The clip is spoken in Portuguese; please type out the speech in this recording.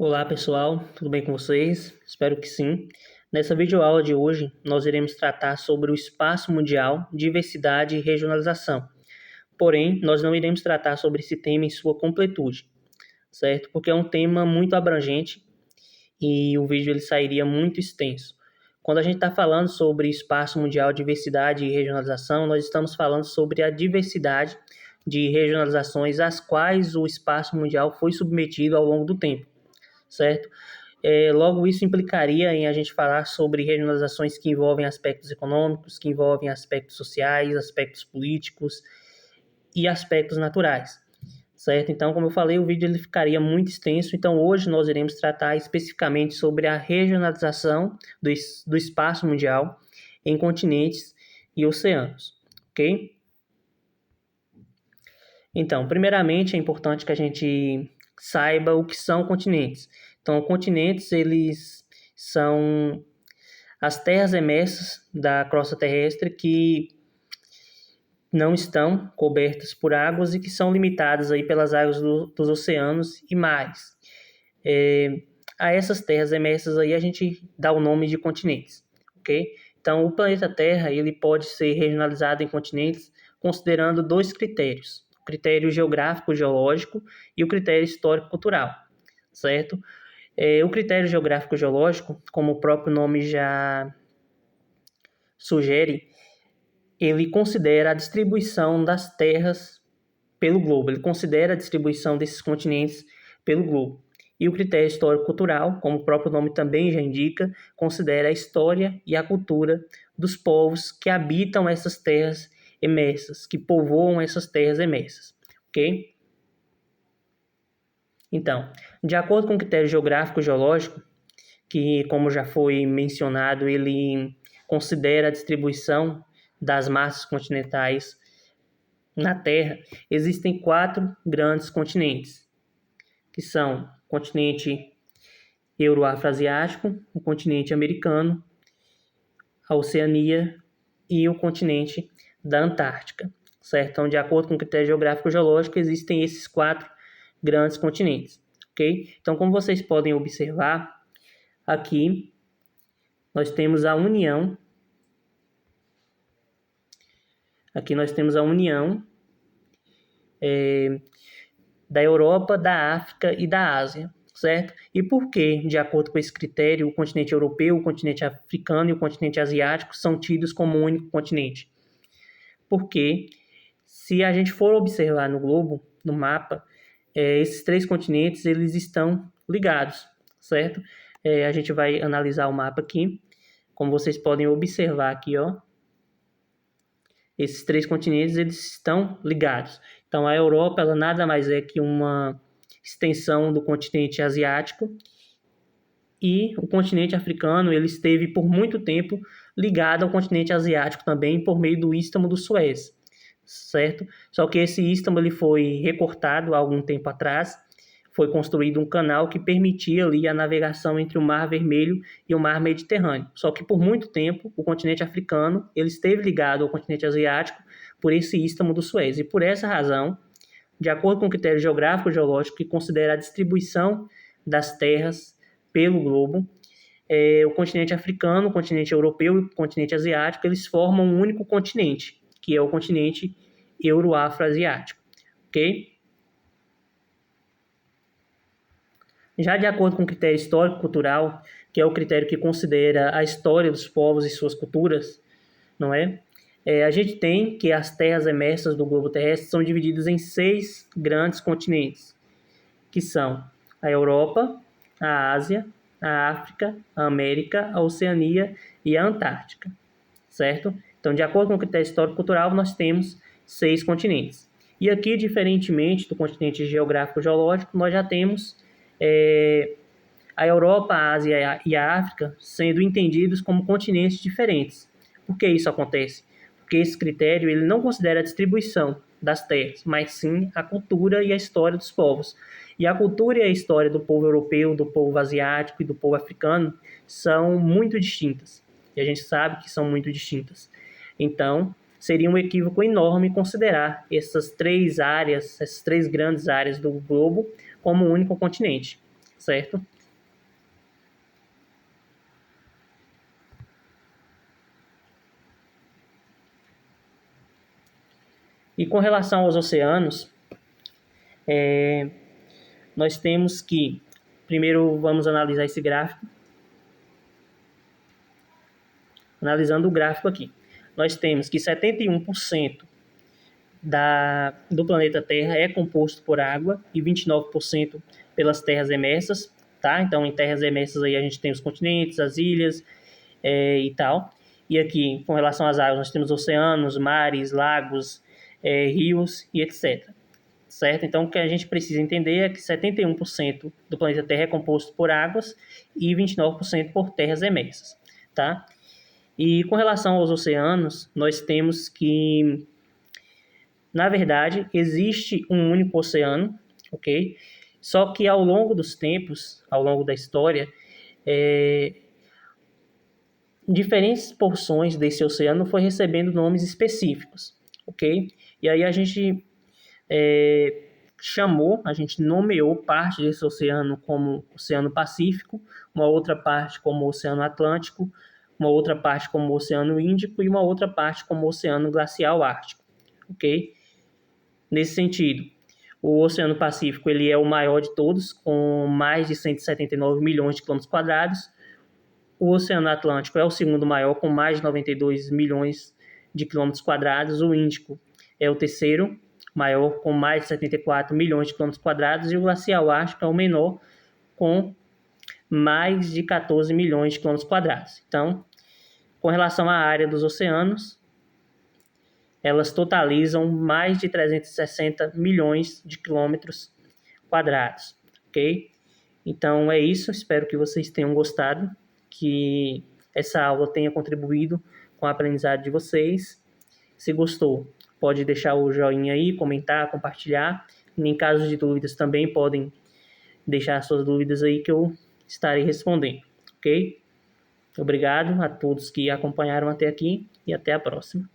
Olá pessoal, tudo bem com vocês? Espero que sim. Nessa videoaula de hoje, nós iremos tratar sobre o espaço mundial, diversidade e regionalização. Porém, nós não iremos tratar sobre esse tema em sua completude, certo? Porque é um tema muito abrangente e o vídeo ele sairia muito extenso. Quando a gente está falando sobre espaço mundial, diversidade e regionalização, nós estamos falando sobre a diversidade de regionalizações às quais o espaço mundial foi submetido ao longo do tempo, certo? Logo, isso implicaria em a gente falar sobre regionalizações que envolvem aspectos econômicos, que envolvem aspectos sociais, aspectos políticos e aspectos naturais, certo? Então, como eu falei, o vídeo ele ficaria muito extenso, então hoje nós iremos tratar especificamente sobre a regionalização do espaço mundial em continentes e oceanos, ok? Então, primeiramente, é importante que a gente saiba o que são continentes. Então, continentes, eles são as terras emersas da crosta terrestre que não estão cobertas por águas e que são limitadas aí pelas águas dos oceanos e mares. A essas terras emersas aí a gente dá o nome de continentes, ok? Então, o planeta Terra ele pode ser regionalizado em continentes considerando dois critérios: o critério geográfico-geológico e o critério histórico-cultural, certo? O critério geográfico-geológico, como o próprio nome já sugere, ele considera a distribuição das terras pelo globo, ele considera a distribuição desses continentes pelo globo. E o critério histórico-cultural, como o próprio nome também já indica, considera a história e a cultura dos povos que habitam essas terras emersas, que povoam essas terras emersas, ok? Então, de acordo com o critério geográfico-geológico, que, como já foi mencionado, ele considera a distribuição das massas continentais na Terra, existem 4 grandes continentes, que são o continente euroafroasiático, o continente americano, a Oceania e o continente da Antártica, certo? Então, de acordo com o critério geográfico-geológico, existem esses 4 grandes continentes, ok? Então, como vocês podem observar, aqui nós temos a união. Aqui nós temos a união da Europa, da África e da Ásia, certo? E por que, de acordo com esse critério, o continente europeu, o continente africano e o continente asiático são tidos como um único continente? Porque, se a gente for observar no globo, no mapa, esses 3 continentes eles estão ligados, certo? A gente vai analisar o mapa aqui. Como vocês podem observar aqui, ó, esses 3 continentes eles estão ligados. Então, a Europa ela nada mais é que uma extensão do continente asiático, e o continente africano ele esteve por muito tempo ligado ao continente asiático também por meio do Istmo do Suez, certo? Só que esse istmo ele foi recortado há algum tempo atrás. Foi construído um canal que permitia ali a navegação entre o Mar Vermelho e o Mar Mediterrâneo. Só que por muito tempo o continente africano ele esteve ligado ao continente asiático por esse istmo do Suez. E por essa razão, de acordo com o critério geográfico-geológico que considera a distribuição das terras pelo globo, o continente africano, o continente europeu e o continente asiático eles formam um único continente, que é o continente euroafroasiático, ok? Já de acordo com o critério histórico-cultural, que é o critério que considera a história dos povos e suas culturas, não é? A gente tem que as terras emersas do globo terrestre são divididas em 6 grandes continentes, que são a Europa, a Ásia, a África, a América, a Oceania e a Antártica, certo? Então, de acordo com o critério histórico-cultural, nós temos 6 continentes. E aqui, diferentemente do continente geográfico-geológico, nós já temos a Europa, a Ásia e a África sendo entendidos como continentes diferentes. Por que isso acontece? Porque esse critério ele não considera a distribuição das terras, mas sim a cultura e a história dos povos. E a cultura e a história do povo europeu, do povo asiático e do povo africano são muito distintas. E a gente sabe que são muito distintas. Então, seria um equívoco enorme considerar essas 3 áreas, essas 3 grandes áreas do globo como um único continente, certo? E com relação aos oceanos, nós temos que, primeiro vamos analisar esse gráfico. Analisando o gráfico aqui, nós temos que 71% do planeta Terra é composto por água e 29% pelas terras emersas, tá? Então, em terras emersas aí a gente tem os continentes, as ilhas e tal. E aqui, com relação às águas, nós temos oceanos, mares, lagos, rios e etc. Certo? Então, o que a gente precisa entender é que 71% do planeta Terra é composto por águas e 29% por terras emersas, tá? E com relação aos oceanos, nós temos que, na verdade, existe um único oceano, ok? Só que ao longo dos tempos, ao longo da história, diferentes porções desse oceano foi recebendo nomes específicos, ok? E aí a gente a gente nomeou parte desse oceano como Oceano Pacífico, uma outra parte como Oceano Atlântico, uma outra parte como Oceano Índico e uma outra parte como Oceano Glacial Ártico, ok? Nesse sentido, o Oceano Pacífico ele é o maior de todos, com mais de 179 milhões de quilômetros quadrados. O Oceano Atlântico é o segundo maior, com mais de 92 milhões de quilômetros quadrados. O Índico é o terceiro maior, com mais de 74 milhões de quilômetros quadrados. E o Glacial Ártico é o menor, com mais de 14 milhões de quilômetros quadrados. Então, com relação à área dos oceanos, elas totalizam mais de 360 milhões de quilômetros quadrados, ok? Então é isso, espero que vocês tenham gostado, que essa aula tenha contribuído com a aprendizagem de vocês. Se gostou, pode deixar o joinha aí, comentar, compartilhar. E em caso de dúvidas também podem deixar suas dúvidas aí que eu estarei respondendo, ok? Obrigado a todos que acompanharam até aqui e até a próxima.